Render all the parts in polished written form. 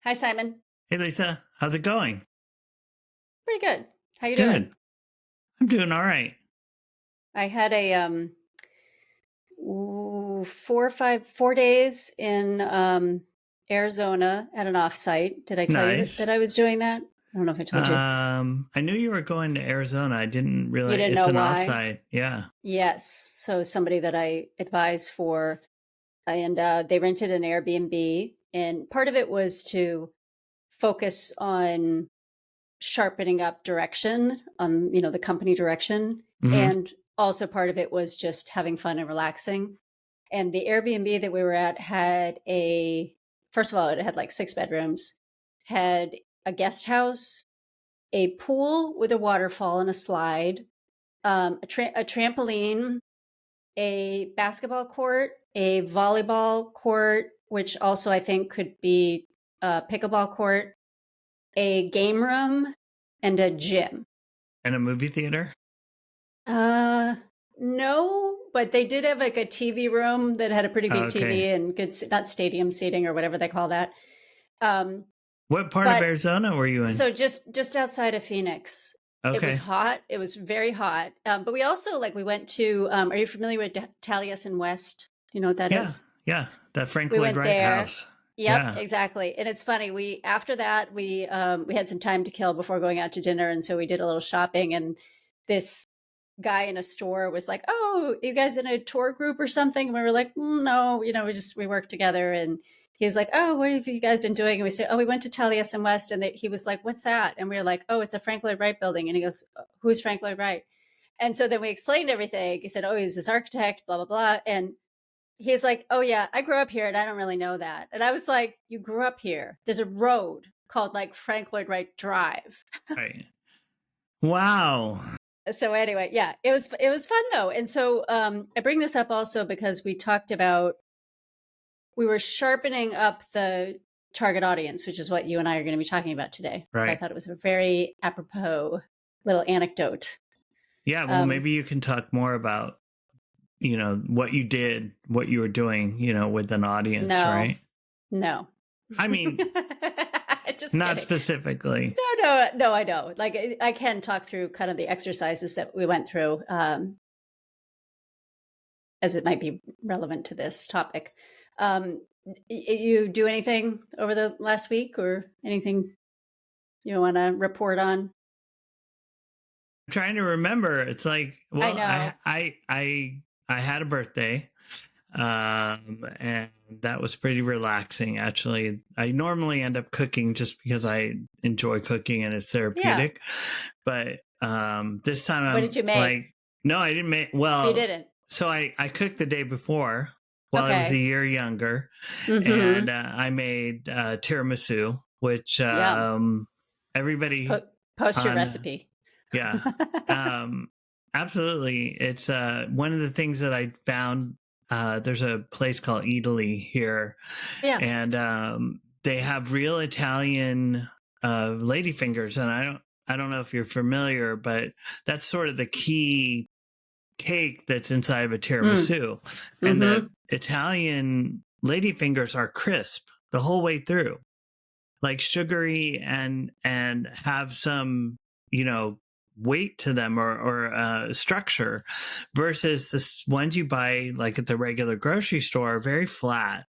Hi, Simon. Hey Lisa, how's it going? Pretty good. How you doing? Good. I'm doing all right. I had a 4 days in Arizona at an offsite. Did I tell you that, Nice. that I was doing that? I don't know if I told you. I knew you were going to Arizona. I didn't You realize didn't it's know an why? offsite. Yeah. Yes. So somebody that I advise for, and they rented an Airbnb, and part of it was to focus on sharpening up direction on the company direction, Mm-hmm. and also part of it was just having fun and relaxing. And the Airbnb that we were at had first of all, it had like 6 bedrooms, had a guest house, a pool with a waterfall and a slide, a trampoline, a basketball court, a volleyball court, which also I think could be a pickleball court, a game room, and a gym. And a movie theater. Uh, no, but they did have like a TV room that had a pretty big TV Okay. and good, not stadium seating or whatever they call that. Um, What part of but Arizona were you in? so just outside of Phoenix, it was Okay. hot. It was very hot. But we also we went to. Are you familiar with Taliesin West? Do you know what that Yeah. is? Yeah. That Frank We Lloyd went Wright there. house. Yep, Yeah. exactly. And it's funny. We after that we had some time to kill before going out to dinner, and so we did a little shopping. And this guy in a store was like, "Oh, you guys in a tour group or something?" And we were like, "No, we work together." And he was like, "Oh, what have you guys been doing?" And we said, "Oh, we went to Taliesin West." And he was like, "What's that?" And we were like, "Oh, it's a Frank Lloyd Wright building." And he goes, "Who's Frank Lloyd Wright?" And so then we explained everything. He said, "Oh, he's this architect, blah blah blah." And he's like, "Oh yeah, I grew up here, and I don't really know that." And I was like, "You grew up here? There's a road called like Frank Lloyd Wright Drive." Right. Wow. So anyway, yeah, it was fun though. And so I bring this up also because we were sharpening up the target audience, which is what you and I are going to be talking about today. So I Right. thought it was a very apropos little anecdote. Yeah. Well, Um, maybe you can talk more about, what you did, what you were doing, with an audience, no, right? no. I mean, Just not kidding. specifically. No, I know. Like I can talk through kind of the exercises that we went through, as it might be relevant to this topic. You do anything over the last week or anything you want to report on? Trying to remember. It's like, I well, know. I had a birthday, and that was pretty relaxing. Actually, I normally end up cooking just because I enjoy cooking and it's Yeah. therapeutic. But this time What did I'm you make? like, no, I didn't make. You Well, didn't. so I cooked the day before while I was a Okay. year younger, and Mm-hmm. I made tiramisu, which Yum. everybody Post your on recipe. yeah. Um, absolutely. It's one of the things that I found. There's a place called Italy here, Yeah. and they have real Italian ladyfingers. And I don't know if you're familiar, but that's sort of the key cake that's inside of a Mm. tiramisu. And the Mm-hmm. Italian ladyfingers are crisp the whole way through, like sugary and have some you know weight to them or structure, versus the ones you buy like at the regular grocery store are very flat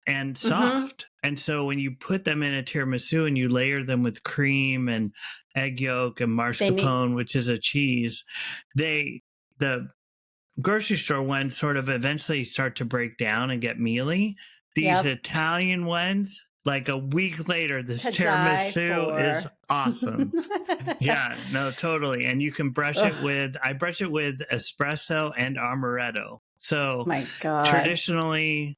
and Mm-hmm. soft. And so when you put them in a tiramisu and you layer them with cream and egg yolk and They need. mascarpone, which is a cheese, the grocery store ones sort of eventually start to break down and get mealy. These Yep. Italian ones, like a week later, this To die tiramisu is for. awesome. Yeah, no, totally. And you can brush it Oh with, I brush it with espresso and amaretto. So my God. traditionally,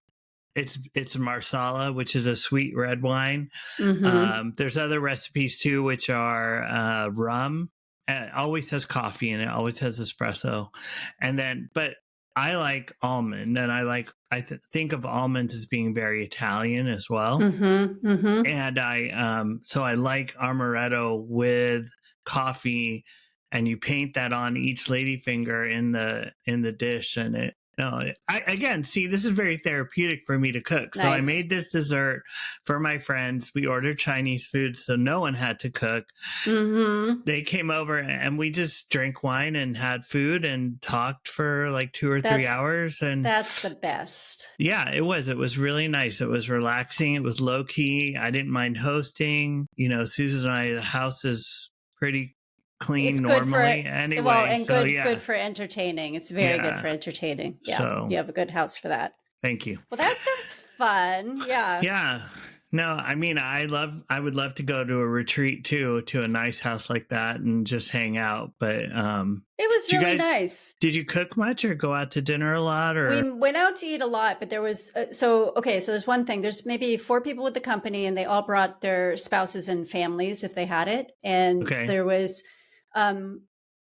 it's marsala, which is a sweet red wine. Mm-hmm. There's other recipes too, which are rum. It always has coffee in it. Always has espresso, and then but I like almond, and think of almonds as being very Italian as well. Mm-hmm. Mm-hmm. And so I like amaretto with coffee, and you paint that on each ladyfinger in the dish, and No, again, see, this is very therapeutic for me to cook. So I Nice. made this dessert for my friends. We ordered Chinese food, so no one had to cook. Mm-hmm. They came over and we just drank wine and had food and talked for like 2 or 3 That's hours. And that's the best. yeah, it was. It was really nice. It was relaxing. It was low key. I didn't mind hosting. You know, Susan and I, the house is pretty clean It's good for normally well, anyway. and So good yeah, for entertaining. It's very good for yeah. entertaining. Yeah, So you have a good house for that. thank you. Well, that sounds fun. Yeah. Yeah. No, I mean, I would love to go to a retreat too, to a nice house like that and just hang out. But It was did you really guys, nice. did you cook much or go out to dinner a lot or? We went out to eat a lot, but there was so there's one thing. There's maybe 4 people with the company, and they all brought their spouses and families if they had it. And Okay. there was the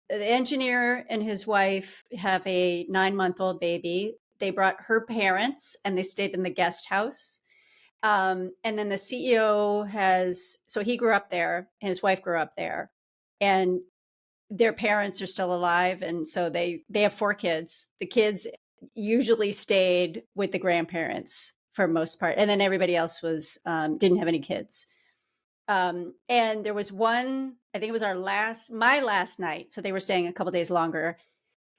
engineer and his wife have a 9-month-old baby. They brought her parents, and they stayed in the guest house. And then the CEO he grew up there, and his wife grew up there, and their parents are still alive, and so they have 4 kids. The kids usually stayed with the grandparents for most part, and then everybody else was didn't have any kids. And there was one, I think it was my last night, so they were staying a couple days longer.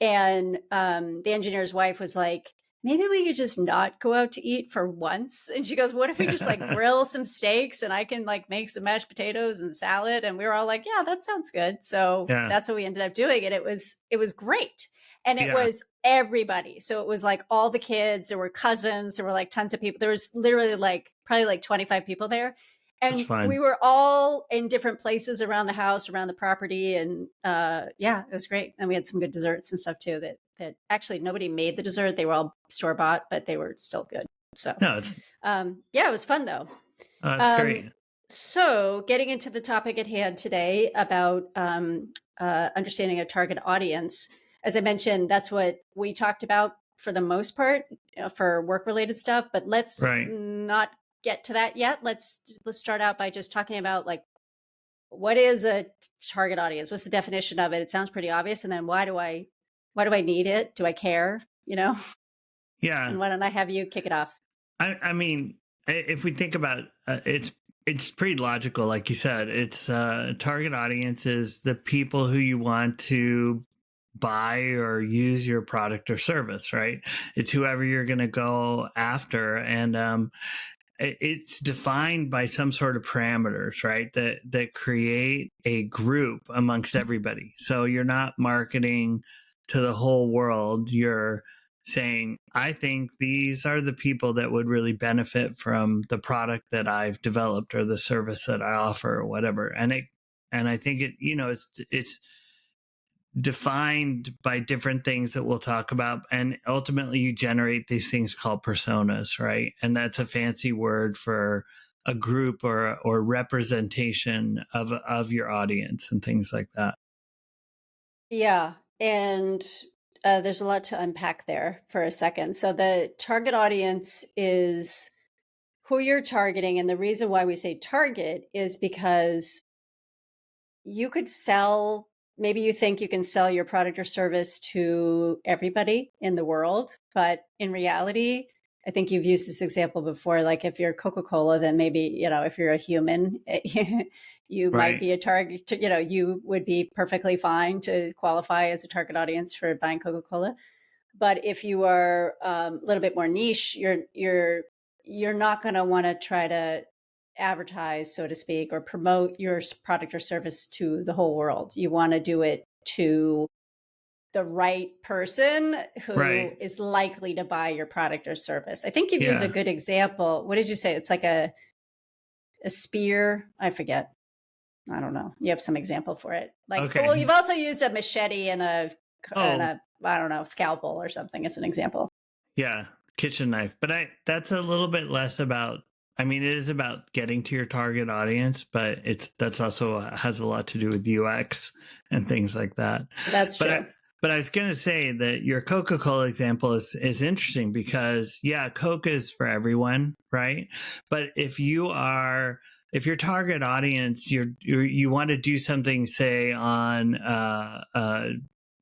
And the engineer's wife was like, maybe we could just not go out to eat for once. And she goes, what if we just like grill some steaks and I can like make some mashed potatoes and salad? And we were all like, yeah, that sounds good. So Yeah. that's what we ended up doing. And it was great. And it Yeah. was everybody. So it was like all the kids, there were cousins, there were like tons of people. There was literally like probably like 25 people there. That's And fun. we were all in different places around the house, around the property. And yeah, it was great. And we had some good desserts and stuff too that actually nobody made the dessert. They were all store bought, but they were still good. So No, it's yeah, it was fun though. that's great. So getting into the topic at hand today about understanding a target audience, as I mentioned, that's what we talked about for the most part for work related stuff, but let's Right. not get to that yet. Let's start out by just talking about like what is a target audience? What's the definition of it? It sounds pretty obvious. And then why do I need it? Do I care? You know? Yeah. And why don't I have you kick it off? I mean, if we think about it's pretty logical, like you said. It's target audience is the people who you want to buy or use your product or service, right? It's whoever you're going to go after, and it's defined by some sort of parameters, right? That create a group amongst everybody. So you're not marketing to the whole world. You're saying, I think these are the people that would really benefit from the product that I've developed or the service that I offer or whatever. And I think it's defined by different things that we'll talk about, and ultimately you generate these things called personas, right? And that's a fancy word for a group or representation of your audience and things like that. Yeah, and there's a lot to unpack there for a second. So the target audience is who you're targeting, and the reason why we say target is because you could sell, maybe you think you can sell your product or service to everybody in the world, but in reality, I think you've used this example before. Like if you're Coca-Cola, then maybe, if you're a human, you might Right. be a target, you would be perfectly fine to qualify as a target audience for buying Coca-Cola. But if you are a little bit more niche, you're not going to want to try to advertise, so to speak, or promote your product or service to the whole world. You want to do it to the right person who Right. is likely to buy your product or service. I think you've used a Yeah. good example. What did you say? It's like a spear. I forget. I don't know. You have some example for it. Like, Okay. well, you've also used a machete and a Oh, I don't know, scalpel or something as an example. yeah, kitchen knife. But that's a little bit less about, I mean, it is about getting to your target audience, but that's also has a lot to do with UX and things like that. That's But true. I was going to say that your Coca-Cola example is interesting because yeah, Coke is for everyone, right? But if your target audience, you want to do something, say on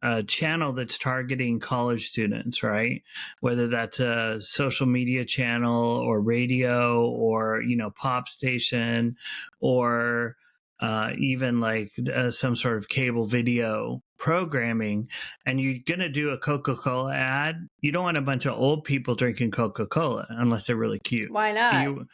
a channel that's targeting college students, right? Whether that's a social media channel or radio or, pop station or even like some sort of cable video programming, and you're going to do a Coca-Cola ad, you don't want a bunch of old people drinking Coca-Cola unless they're really cute. Why not?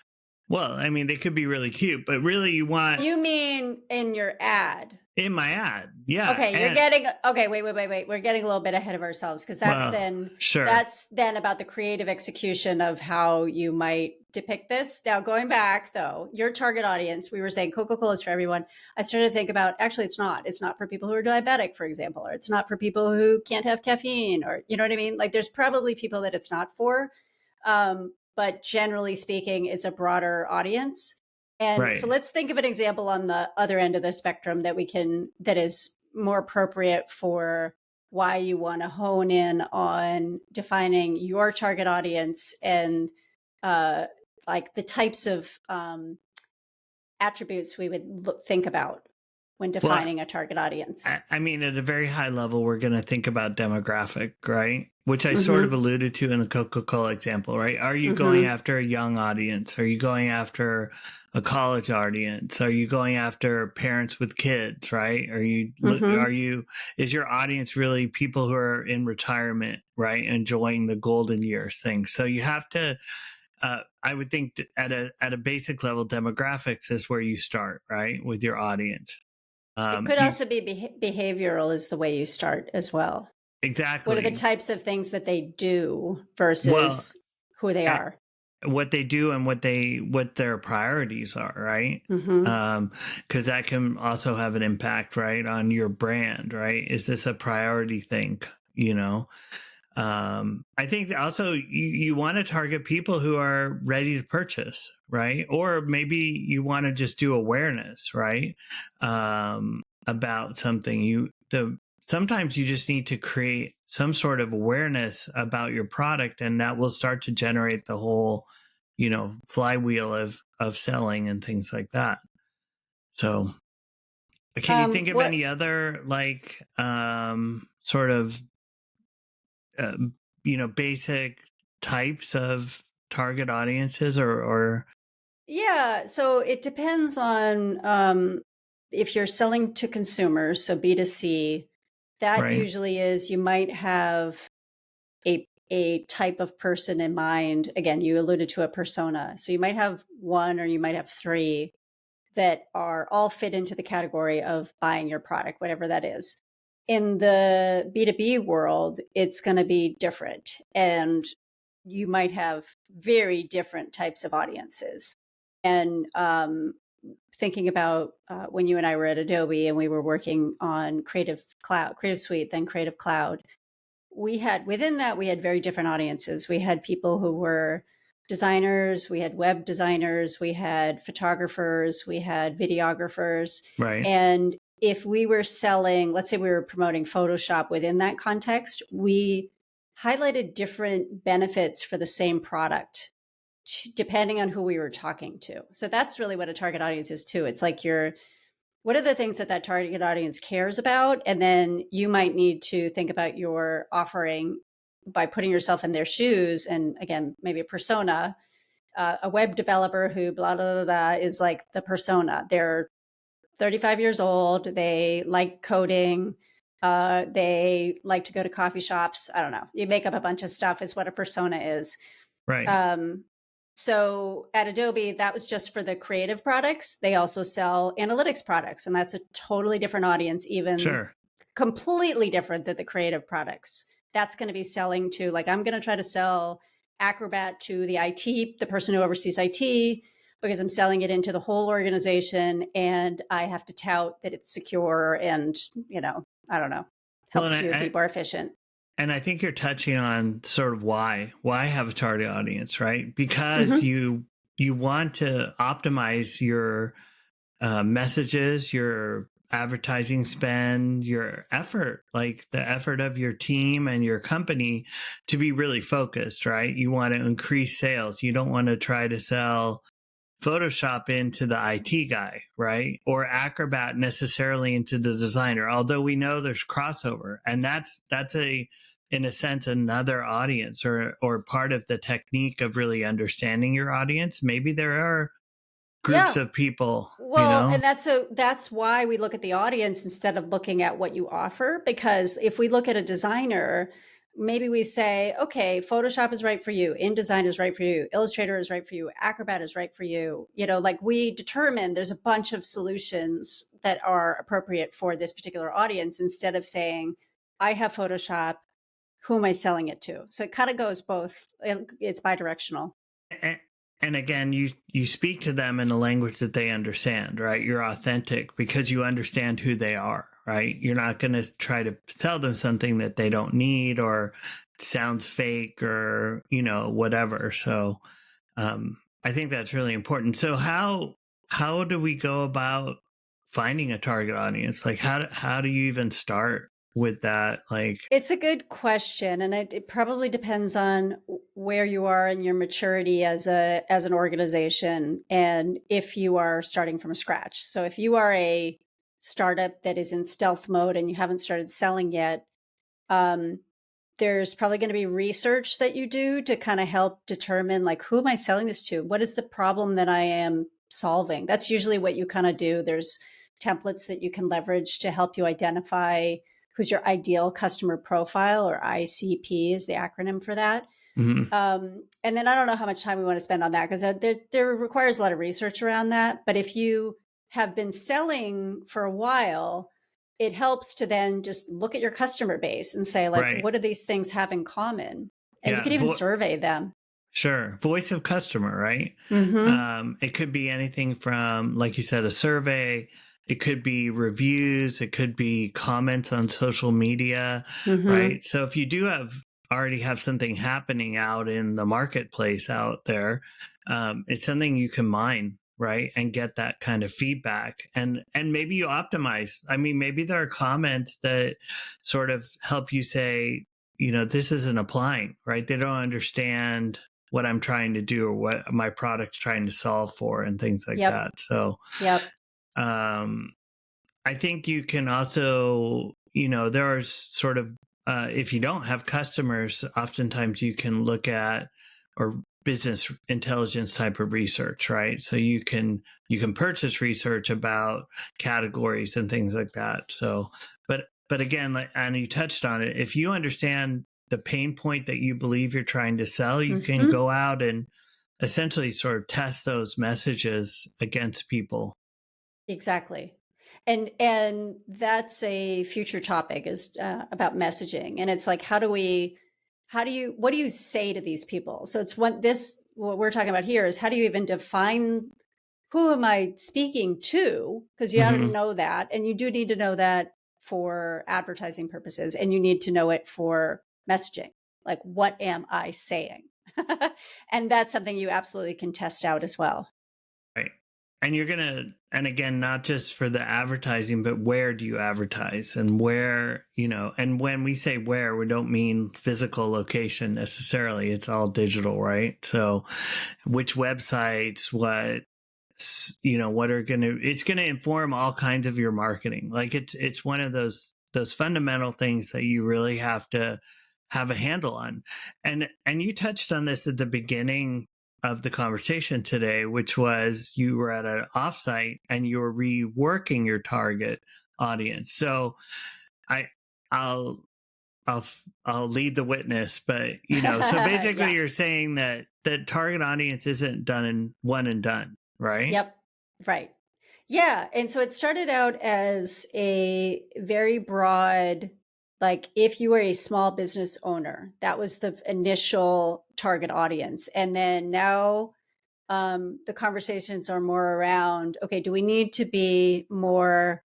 Well, I mean, they could be really cute, but really you want... You mean in your ad? In my ad, yeah. Okay, wait. We're getting a little bit ahead of ourselves because that's then about the creative execution of how you might depict this. Now, going back though, your target audience, we were saying Coca-Cola is for everyone. I started to think about, actually, it's not. It's not for people who are diabetic, for example, or it's not for people who can't have caffeine, or you know what I mean? Like, there's probably people that it's not for. But generally speaking, it's a broader audience. And so let's think of an example on the other end of the spectrum that is more appropriate for why you want to hone in on defining your target audience and like the types of attributes we would think about when defining a target audience. I mean, at a very high level, we're going to think about demographic, right? Which I sort of alluded to in the Coca-Cola example, right? Are you going after a young audience? Are you going after a college audience? Are you going after parents with kids, right? Is your audience really people who are in retirement, right? Enjoying the golden years thing. So you have to, I would think that at a basic level, demographics is where you start, right? With your audience. It could also be behavioral is the way you start as well. Exactly. What are the types of things that they do versus who they are? What they do and what their priorities are, right? Because that can also have an impact, right, on your brand, right? Is this a priority thing? I think also you want to target people who are ready to purchase, right? Or maybe you want to just do awareness, right? About something. Sometimes you just need to create some sort of awareness about your product, and that will start to generate the whole, flywheel of selling and things like that. So can you think of any other like sort of basic types of target audiences or Yeah, so it depends on if you're selling to consumers, so B2C, that usually is you might have a type of person in mind. Again, you alluded to a persona. So you might have one or you might have three that are all fit into the category of buying your product, whatever that is. In the B2B world, it's going to be different. And you might have very different types of audiences. And thinking about when you and I were at Adobe and we were working on Creative Suite, then Creative Cloud, within that, we had very different audiences. We had people who were designers, we had web designers, we had photographers, we had videographers. Right. And if we were selling, let's say we were promoting Photoshop within that context, we highlighted different benefits for the same product depending on who we were talking to. So that's really what a target audience is too. It's like what are the things that target audience cares about? And then you might need to think about your offering by putting yourself in their shoes. And again, maybe a persona, a web developer who blah, blah, blah, blah is like the persona. They're 35 years old. They like coding. They like to go to coffee shops. I don't know. You make up a bunch of stuff is what a persona is. Right. So at Adobe, that was just for the creative products. They also sell analytics products, and that's a totally different audience, even completely different than the creative products. That's going to be selling to, like, I'm going to try to sell Acrobat to the person who oversees IT, because I'm selling it into the whole organization, and I have to tout that it's secure and, I don't know, helps you be more efficient. And I think you're touching on sort of why have a target audience, right? Because you want to optimize your messages, your advertising spend, your effort, like the effort of your team and your company to be really focused, right? You want to increase sales. You don't want to try to sell Photoshop into the IT guy, right? Or Acrobat necessarily into the designer, although we know there's crossover. And that's a, in a sense, another audience, or part of the technique of really understanding your audience. Maybe there are groups Yeah. of people, Well, and that's why we look at the audience instead of looking at what you offer. Because if we look at a designer, maybe we say, okay, Photoshop is right for you, InDesign is right for you, Illustrator is right for you, Acrobat is right for you. You know, like we determine there's a bunch of solutions that are appropriate for this particular audience instead of saying, I have Photoshop, who am I selling it to? So it kind of goes both. It's bidirectional. and again, you speak to them in a language that they understand, right? You're authentic because you understand who they are, right? You're not going to try to sell them something that they don't need or sounds fake or, whatever. So I think that's really important. So how do we go about finding a target audience? Like how do you even start with that? Like, It's a good question, and it probably depends on where you are in your maturity as an organization, and if you are starting from scratch. So if you are a startup that is in stealth mode and you haven't started selling yet, um, there's probably going to be research that you do to kind of help determine, like, who am I selling this to? What is the problem that I am solving? That's usually what you kind of do. There's templates that you can leverage to help you identify who's your ideal customer profile, or ICP is the acronym for that. mhm. And then I don't know how much time we want to spend on that, because there requires a lot of research around that. But if you have been selling for a while, it helps to then just look at your customer base and say, like, Right. what do these things have in common? And you Yeah. can even survey them. Sure. Voice of customer, right? Mm-hmm. It could be anything from, like you said, a survey. It could be reviews. It could be comments on social media, Mm-hmm. right? So if you do already have something happening out in the marketplace out there, it's something you can mine, right? And get that kind of feedback. And maybe you optimize. I mean, maybe there are comments that sort of help you say, this isn't applying, right? They don't understand what I'm trying to do or what my product's trying to solve for and things like Yep. that. So, Yep. um, I think you can also, there are sort of, if you don't have customers, oftentimes you can look at or business intelligence type of research, right? So you can purchase research about categories and things like that. So, but again, like, and you touched on it, if you understand the pain point that you believe you're trying to sell, you can Mm-hmm. go out and essentially sort of test those messages against people. Exactly. And that's a future topic, is about messaging. And it's like, what do you say to these people? So it's what we're talking about here is, how do you even define, who am I speaking to? Because you got to Hmm. know that. And you do need to know that for advertising purposes, and you need to know it for messaging. Like, what am I saying? And that's something you absolutely can test out as well. Right. And again, not just for the advertising, but where do you advertise and where, and when we say where, we don't mean physical location necessarily. It's all digital, right? So which websites, it's going to inform all kinds of your marketing. Like it's one of those fundamental things that you really have to have a handle on. And you touched on this at the beginning of the conversation today, which was you were at an offsite and you were reworking your target audience. So I I'll I'll I'll lead the witness, but so basically Yeah. you're saying that the target audience isn't done in one and done, right? Yep. Right. Yeah. And so it started out as a very broad, like, if you were a small business owner, that was the initial target audience. And then now, the conversations are more around, okay, do we need to be more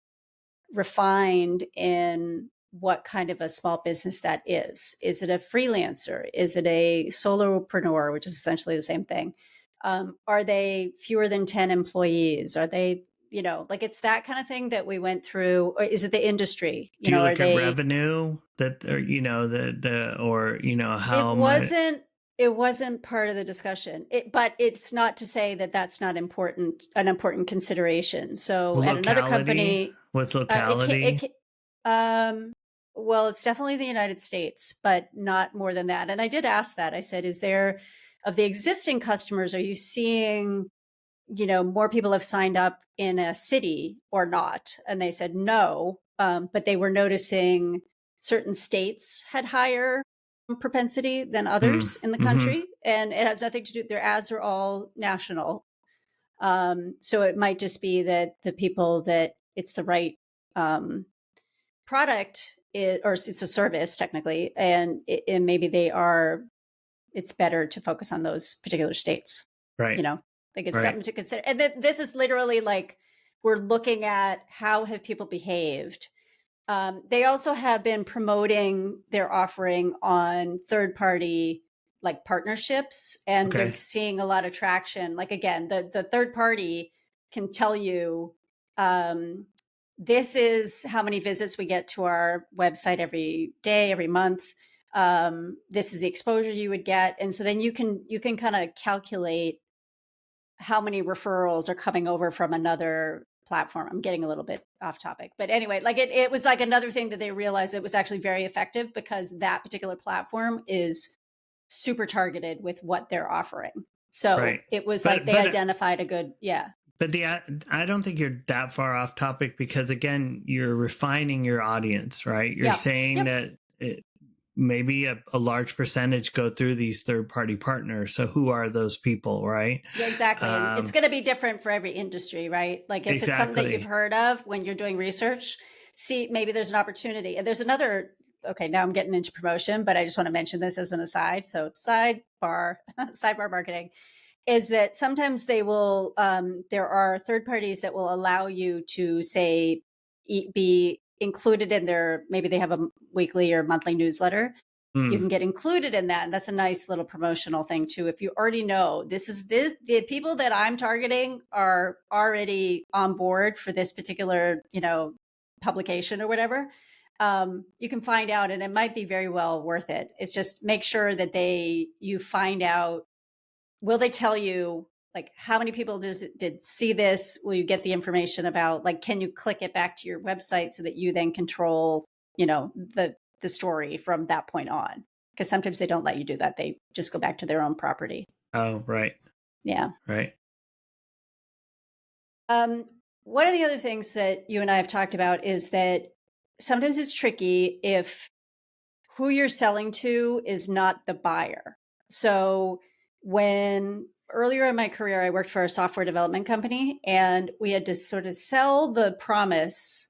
refined in what kind of a small business that is? Is it a freelancer? Is it a solopreneur, which is essentially the same thing? Are they fewer than 10 employees? Are they, like, it's that kind of thing that we went through? Or is it the industry? Do you Are look at they, revenue that, or the or it how much? wasn't. It wasn't part of the discussion. But it's not to say that that's not an important consideration. So at another Locality? company, What's it can, locality? well, it's definitely the United States, but not more than that. And I did ask that. I said, is there, of the existing customers, are you seeing, more people have signed up in a city or not? And they said no, but they were noticing certain states had higher propensity than Mm, others in the mm-hmm. country. And it has nothing to do, their ads are all national. So it might just be that the people that it's the right um, product, or it's a service technically, and maybe it's better to focus on those particular states. Right. Like it's Right. something to consider. And this is literally like, we're looking at how have people behaved. They also have been promoting their offering on third-party like partnerships, and they're Okay. seeing a lot of traction. Like again, the third party can tell you, um, this is how many visits we get to our website every day, every month. This is the exposure you would get, and so then you can kind of calculate how many referrals are coming over from another platform. I'm getting a little bit off topic, but anyway, like it was like another thing that they realized it was actually very effective, because that particular platform is super targeted with what they're offering. So Right. it was like they identified a good, yeah. But I don't think you're that far off topic, because again, you're refining your audience, right? You're Yeah. saying Yep. that maybe a large percentage go through these third party partners. So who are those people, right? Yeah, exactly. And it's going to be different for every industry, right? Like if it's something that you've Exactly. heard of when you're doing research, see, maybe there's an opportunity. And there's another, okay, now I'm getting into promotion, but I just want to mention this as an aside. So sidebar, sidebar marketing is that sometimes they will, there are third parties that will allow you to say, be included in their, maybe they have a weekly or monthly newsletter. You can get included in that. And that's a nice little promotional thing too. If you already know the people that I'm targeting are already on board for this particular, publication or whatever, you can find out, and it might be very well worth it. It's just make sure that you find out, will they tell you like how many people did see this? Will you get the information about, like, can you click it back to your website so that you then control, the story from that point on? Because sometimes they don't let you do that. They just go back to their own property. Oh, right. Yeah. Right. One of the other things that you and I have talked about is that sometimes it's tricky if who you're selling to is not the buyer. So when earlier in my career, I worked for a software development company, and we had to sort of sell the promise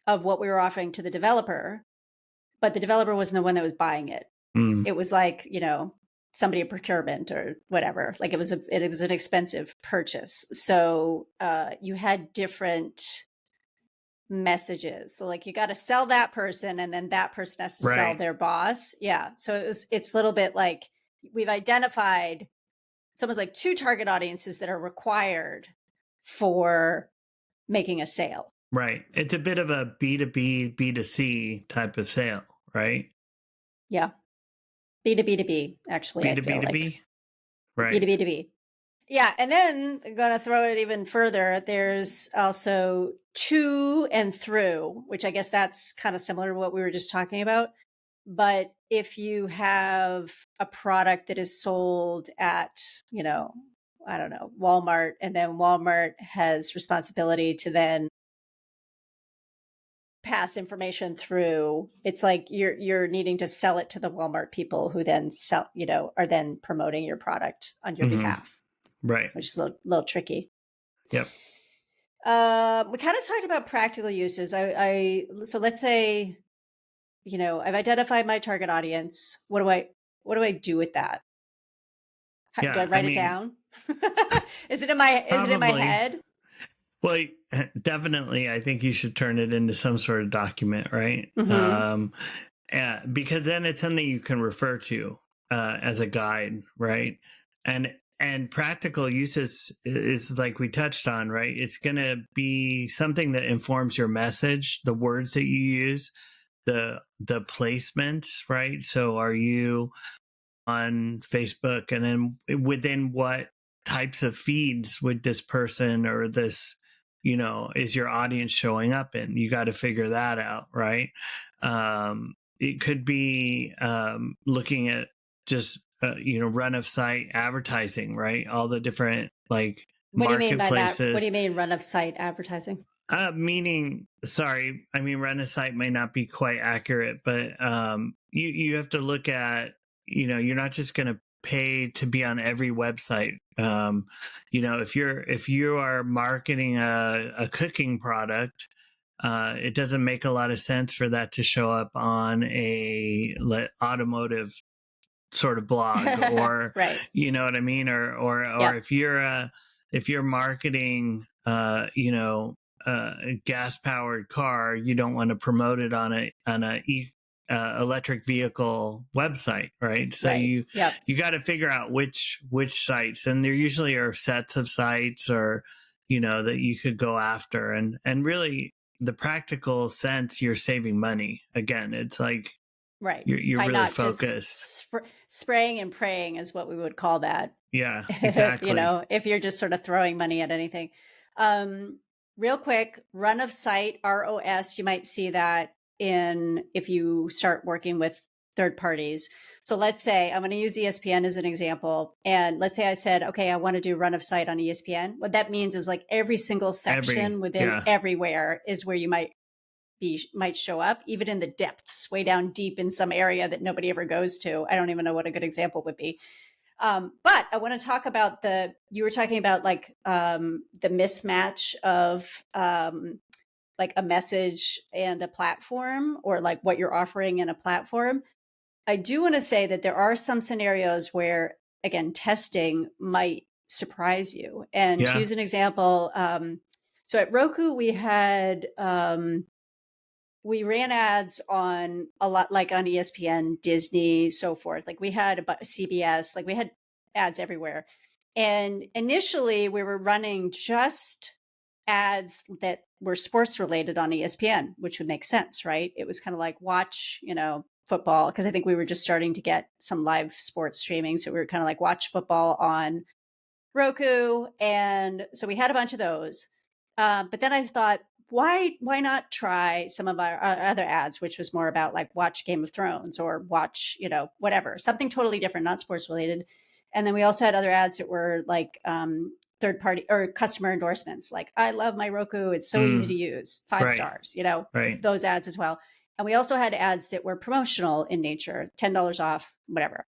of what we were offering to the developer, but the developer wasn't the one that was buying it. It was like, somebody at procurement or whatever. Like it was an expensive purchase. So you had different messages. So like you got to sell that person, and then that person has to sell their boss. Yeah. So it's a little bit like we've identified, it's almost like two target audiences that are required for making a sale. Right. It's a bit of a B2B, B2C type of sale, right? Yeah. B2B2B, actually, I feel like. B2B2B? Right. B2B2B. Yeah. And then I'm going to throw it even further. There's also to and through, which I guess that's kind of similar to what we were just talking about. But if you have a product that is sold at, I don't know, Walmart, and then Walmart has responsibility to then pass information through, it's like you're needing to sell it to the Walmart people, who then are then promoting your product on your behalf. Right. Which is a little tricky. Yep. We kind of talked about practical uses. So let's say, I've identified my target audience. What do I do with that? Yeah, do I write it down? Is it in my head? Well, definitely, I think you should turn it into some sort of document, right? Because then it's something you can refer to as a guide, right? And practical uses is like we touched on, right? It's going to be something that informs your message, the words that you use, the placements, right? So are you on Facebook, and then within what types of feeds would this person or this, is your audience showing up in? You got to figure that out, right? It could be looking at just run of site advertising, right? All the different like What do you mean by that? marketplaces. What do you mean run of site advertising? Run a site may not be quite accurate, but you have to look at, you're not just going to pay to be on every website. If you are marketing a cooking product, it doesn't make a lot of sense for that to show up on a automotive sort of blog or right. You know what I mean? Or Yep. if you're marketing a gas powered car, you don't want to promote it on a electric vehicle website, right? So right. you got to figure out which sites, and there usually are sets of sites or that you could go after, and really the practical sense, you're saving money. Again, it's like right, you're really not focused. Just spraying and praying is what we would call that. Yeah, exactly. If you're just sort of throwing money at anything. Real quick, run of site, ROS, you might see that if you start working with third parties. So let's say I'm going to use ESPN as an example. And let's say I said, okay, I want to do run of site on ESPN. What that means is like every single section within everywhere is where you might show up, even in the depths, way down deep in some area that nobody ever goes to. I don't even know what a good example would be. But I want to talk about you were talking about like the mismatch of like a message and a platform, or like what you're offering in a platform. I do want to say that there are some scenarios where, again, testing might surprise you. And to use an example, so at Roku, we ran ads on a lot, like on ESPN, Disney, so forth. Like we had CBS, like we had ads everywhere. And initially we were running just ads that were sports related on ESPN, which would make sense, right? It was kind of like watch, football, because I think we were just starting to get some live sports streaming. So we were kind of like watch football on Roku. And so we had a bunch of those. But then I thought, why not try some of our other ads, which was more about like watch Game of Thrones or watch, whatever, something totally different, not sports related. And then we also had other ads that were like third party or customer endorsements. Like, I love my Roku. It's so easy to use, 5 stars, those ads as well. And we also had ads that were promotional in nature, $10 off, whatever.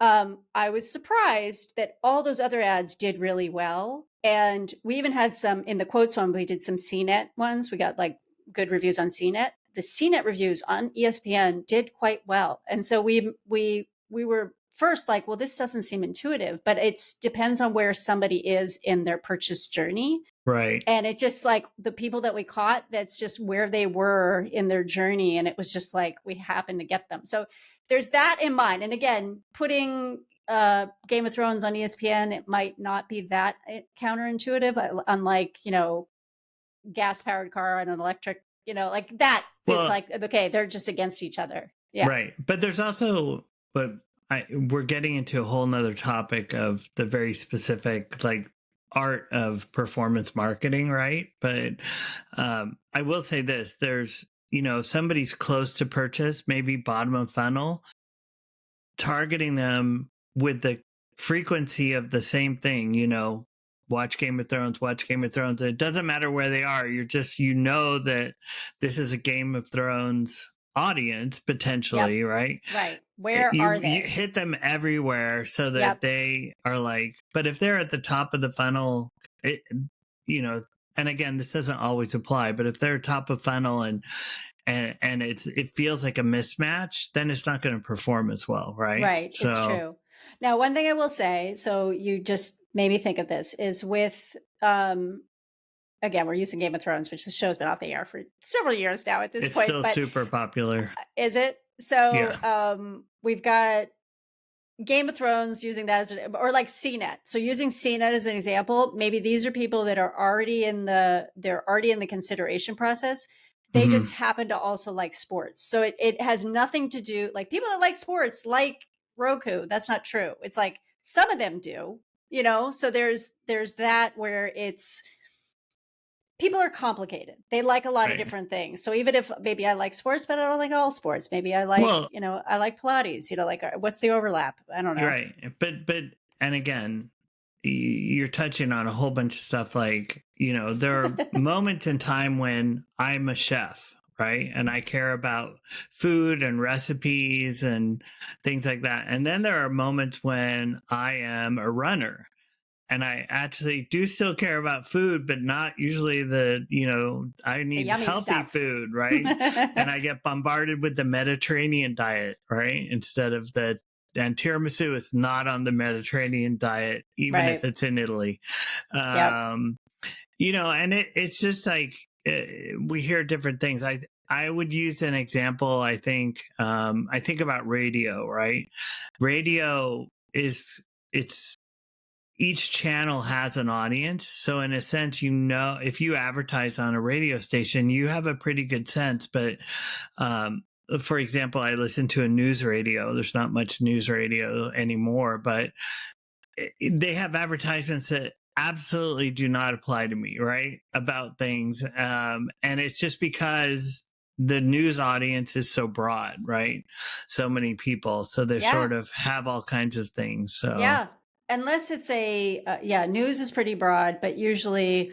I was surprised that all those other ads did really well. And we even had some in the quotes one, we did some CNET ones. We got like good reviews on CNET. The CNET reviews on ESPN did quite well. And so we were first like, well, this doesn't seem intuitive, but it depends on where somebody is in their purchase journey. Right. And it just like the people that we caught, that's just where they were in their journey. And it was just like, we happened to get them. So there's that in mind. And again, putting Game of Thrones on ESPN, it might not be that counterintuitive, unlike, gas powered car and an electric, like that. Well, it's like, okay, they're just against each other. Yeah. Right. But there's also, we're getting into a whole nother topic of the very specific, like, art of performance marketing, right? But I will say this, there's, if somebody's close to purchase, maybe bottom of funnel, targeting them with the frequency of the same thing, watch Game of Thrones. It doesn't matter where they are. You're just, that this is a Game of Thrones audience potentially, right? Right. Where are they? You hit them everywhere so that they are like, but if they're at the top of the funnel, and again, this doesn't always apply, but if they're top of funnel and it feels like a mismatch, then it's not going to perform as well, right? Right. So, it's true. Now, one thing I will say, so you just made me think of this, is with again, we're using Game of Thrones, which the show's been off the air for several years now at this point. It's still super popular. Is it? So we've got Game of Thrones using that or like CNET. So using CNET as an example, maybe these are people that are already in the consideration process. They just happen to also like sports. So it has nothing to do, like people that like sports, like Roku. That's not true. It's like some of them do, you know? So there's that where it's people are complicated. They like a lot of Right. different things. So even if maybe I like sports, but I don't like all sports. Maybe I like, Well, you know, I like Pilates, you know, like what's the overlap? I don't know. right. But and again, you're touching on a whole bunch of stuff. Like, you know, there are moments in time when I'm a chef, right? And I care about food and recipes and things like that. And then there are moments when I am a runner and I actually do still care about food, but not usually the, you know, I The need yummy healthy stuff. food, right? And I get bombarded with the Mediterranean diet, right? Instead of the, and tiramisu is not on the Mediterranean diet, even if Right. it's in Italy. Yep. You know, and it's just like we hear different things. I would use an example. I think about radio, right? Radio is it's each channel has an audience. So in a sense, you know, if you advertise on a radio station, you have a pretty good sense. But for example, I listen to a news radio. There's not much news radio anymore, but they have advertisements that absolutely do not apply to me, right? About things. And it's just because the news audience is so broad, right? So many people. So they Yeah. sort of have all kinds of things. So, Yeah. Unless it's yeah, news is pretty broad, but usually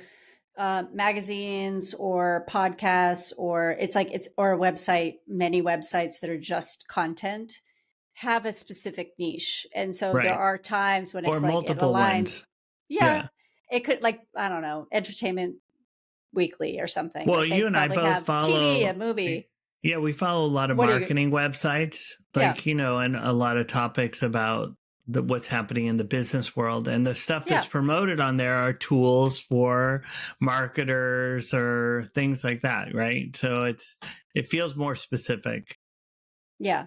magazines or podcasts or it's like it's or a website, many websites that are just content have a specific niche. And so there right. are times when Or it's like it multiple aligns. ones. Yeah. Yeah. It could like, I don't know, Entertainment Weekly or something. Well, Like they you and I probably both have TV, a follow, movie. yeah, we follow a lot of What do you, marketing websites, yeah. like, you know, and a lot of topics about what's happening in the business world. And the stuff that's Yeah. promoted on there are tools for marketers or things like that, right? So it feels more specific. Yeah.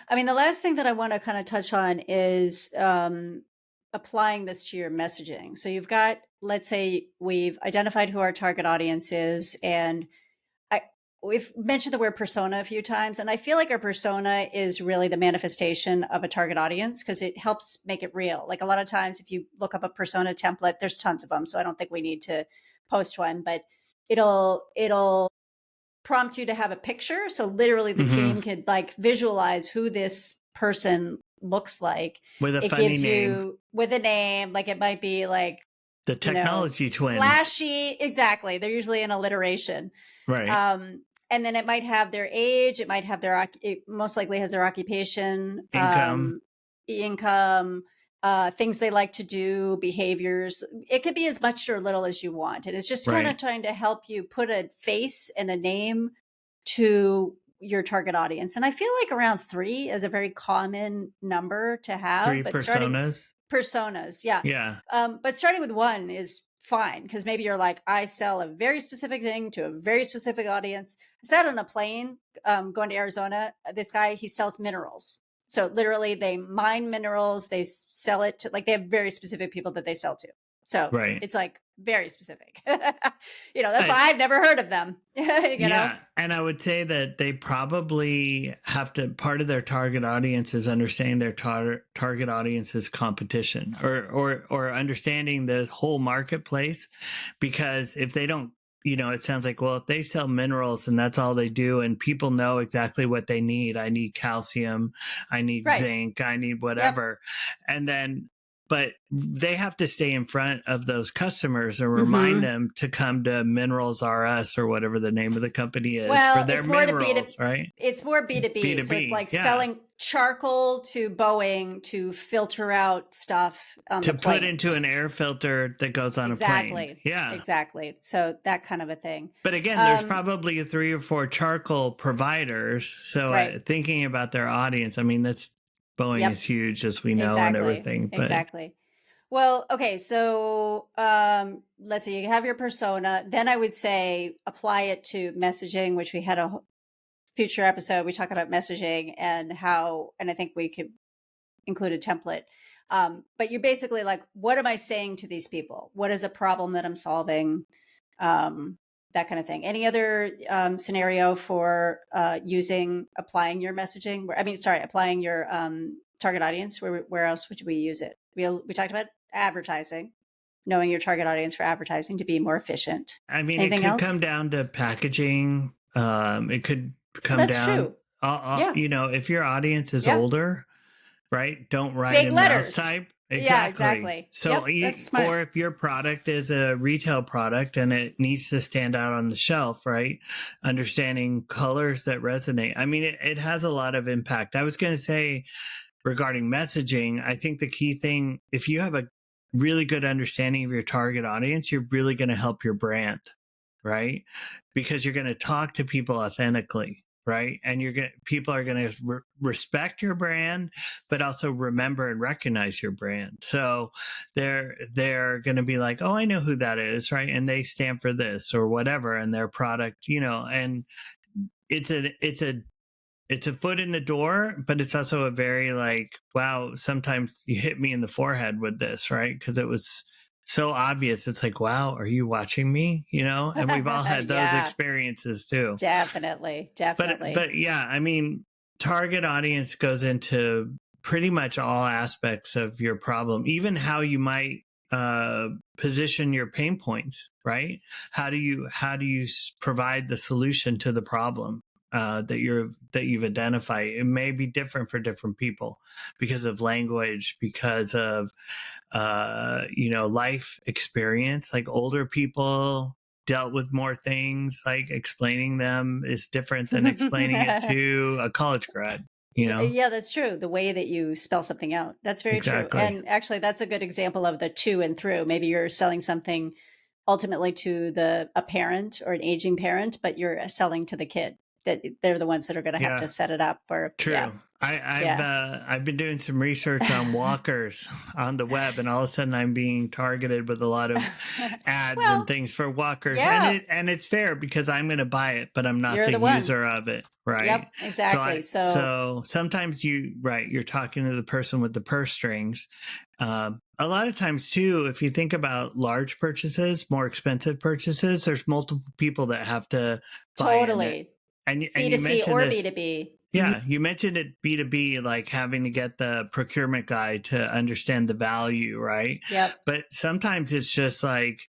I mean, the last thing that I want to kind of touch on is applying this to your messaging. So you've got, let's say we've identified who our target audience is, and I we've mentioned the word persona a few times, and I feel like our persona is really the manifestation of a target audience because it helps make it real. Like a lot of times, if you look up a persona template, there's tons of them, so I don't think we need to post one, but it'll prompt you to have a picture. So literally the Hmm. team could like visualize who this person looks like. With a It funny gives name, you with a name, like it might be like, the you know, technology twins. flashy. Exactly. They're usually an alliteration. Right. And then it might have their age. It might have it most likely has their occupation, Income. income, things they like to do, behaviors. It could be as much or little as you want. And it's just kind of Right. trying to help you put a face and a name to your target audience. And I feel like around 3 is a very common number to have, Three but starting personas. personas, yeah. Yeah. But starting with one is fine because maybe you're like, I sell a very specific thing to a very specific audience. I sat on a plane going to Arizona. This guy, he sells minerals. So literally, they mine minerals. They sell it to like they have very specific people that they sell to. So Right. it's like very specific. You know, that's why I've never heard of them. You know, Yeah, and I would say that they probably have to part of their target audience is understanding their target audience's competition or understanding the whole marketplace, because if they don't, you know, it sounds like, well, if they sell minerals and that's all they do and people know exactly what they need, I need calcium, I need right? zinc, I need Yep. whatever, and then but they have to stay in front of those customers and remind Mm-hmm. them to come to Minerals R Us or whatever the name of the company is for Well, their it's more to B to minerals, right? it's more B to B B. two So it's B, like yeah. selling charcoal to Boeing to filter out stuff on To the put into planes. an air filter that goes on a plane. Exactly. Yeah. Exactly. So that kind of a thing. But again, there's Um, probably 3 or 4 charcoal providers. So right. thinking about their audience, I mean, that's Boeing Yep. is huge, as we know, and Exactly. everything. But Exactly. Well, okay, so let's see, you have your persona. Then I would say apply it to messaging, which we had a future episode. We talk about messaging and how, and I think we could include a template. But you're basically like, what am I saying to these people? What is a problem that I'm solving? That kind of thing. Any other scenario for applying your messaging? I mean, sorry, applying your target audience. Where else would we use it? We talked about advertising, knowing your target audience for advertising to be more efficient. I mean, Anything it could else? come down to packaging. It could come That's down. true. Yeah. You know, if your audience is Yeah. older, right? Don't write Big in letters. mouse type. Yeah, exactly. So, Yep, that's smart. or if your product is a retail product and it needs to stand out on the shelf, right? Understanding colors that resonate. I mean, it has a lot of impact. I was going to say regarding messaging, I think the key thing, if you have a really good understanding of your target audience, you're really going to help your brand, right? Because you're going to talk to people authentically. Right. And people are going to respect your brand, but also remember and recognize your brand. So they're going to be like, oh, I know who that is. Right. And they stand for this or whatever. And their product, you know, and it's a foot in the door, but it's also a very like, wow, sometimes you hit me in the forehead with this. Right. Because it was so obvious. It's like, wow, are you watching me? You know, and we've all had those experiences too. Definitely. But yeah, I mean, target audience goes into pretty much all aspects of your problem, even how you might position your pain points, right? How do you provide the solution to the problem that you've identified? It may be different for different people because of language, because of life experience. Like older people dealt with more things, like explaining them is different than explaining it to a college grad. You know? Yeah, that's true. The way that you spell something out. That's very true. And actually, that's a good example of the to and through. Maybe you're selling something ultimately to a parent or an aging parent, but you're selling to the kid. That they're the ones that are going to have to set it up. Or true. Yeah. I've been doing some research on walkers on the web, and all of a sudden I'm being targeted with a lot of ads and things for walkers. Yeah. And it's fair because I'm going to buy it, but I'm not the user of it. Right. Yep, exactly. So sometimes you're talking to the person with the purse strings. A lot of times too, if you think about large purchases, more expensive purchases, there's multiple people that have to buy totally. And B2C or B2B. Yeah, you mentioned it B2B, like having to get the procurement guy to understand the value, right? Yep. But sometimes it's just like,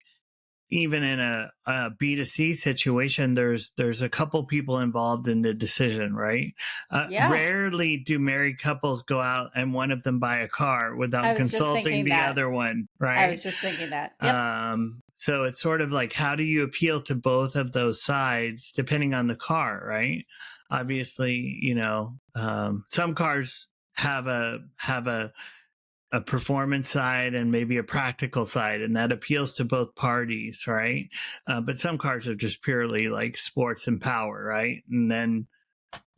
even in a B2C situation, there's a couple people involved in the decision, right? Rarely do married couples go out and one of them buy a car without consulting the other one, right? I was just thinking that. Yep. So it's sort of like, how do you appeal to both of those sides depending on the car, right? Obviously, some cars have a performance side and maybe a practical side, and that appeals to both parties, right? But some cars are just purely like sports and power, right? And then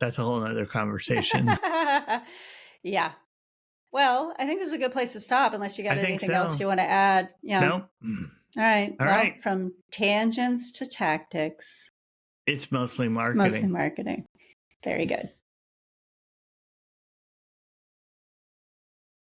that's a whole other conversation. Yeah. Well, I think this is a good place to stop unless you got anything else you want to add. Yeah. Nope. All right. From tangents to tactics. It's mostly marketing. Very good.